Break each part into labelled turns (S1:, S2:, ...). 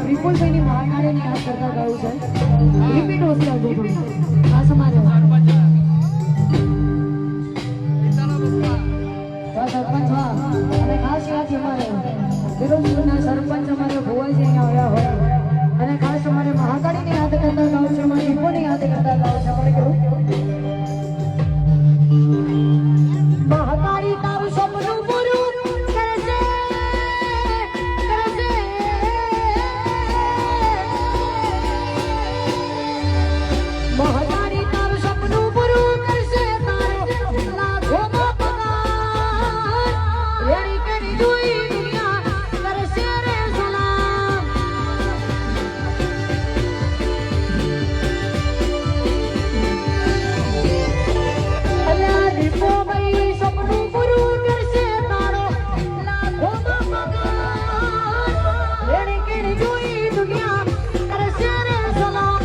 S1: વિપુલભાઈની મહાકાળીની યાદ કરતા ગાયું છે. રિપીટ હોશે આવજો થોડું. આ સમારે સરપંચ અને ખાસ યાદ અમારે વિરોધપુરના સરપંચ અમારે ભુવાજી અહીંયા આવ્યા હોય અને ખાસ અમારે મહાકાળીને યાદ કરતા ગાયું છે, અમારે વિપુલને યાદ કરતા ગાયું છે. આપણે કેવું મહાકાળી તારું સપનું પૂરું કરશે, મહાકાળી તારું સપનું પૂરું કરશે. તારો લાખોમાં પગાર રેડી કરી જોઈ દુનિયા કરશે રે સલામ. અલ્યા દીપો ભાઈ સપનું પૂરું કરશે. તારો લાખોમાં પગાર રેડી કરી જોઈ દુનિયા કરશે રે સલામ.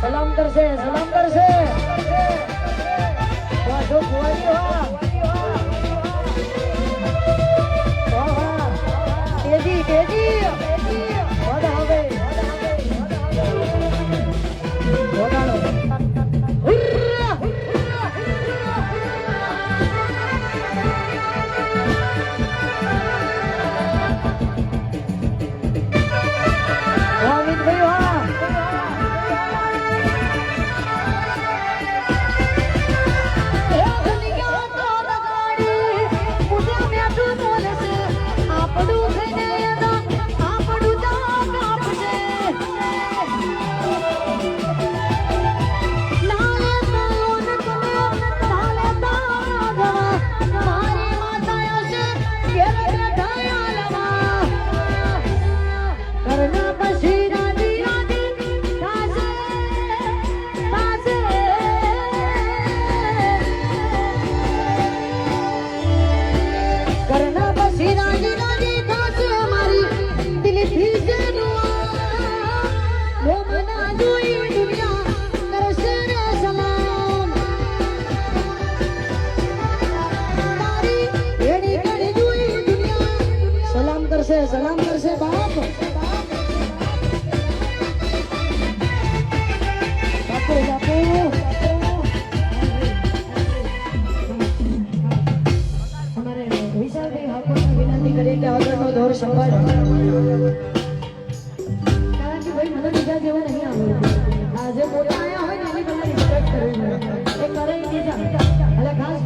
S1: સલામ કરશે, સલામ કરશે. વાહ વાહ તેજી તેજી વધાવે વધારો અમિતભાઈ વાહ સલામ કરશે બાપ. બાપુ બાપુ અમારે વિશાલભાઈ હાકોને વિનંતી કરીએ કે આગળનો દોર સંભાળો, કારણ કે ભાઈ મને બીજા જેવા નહીં આવડતું. આજે મોટા આયા હોય ને એની તમારી મદદ કરવી પડે, એ કરે બીજા. એટલે ખાસ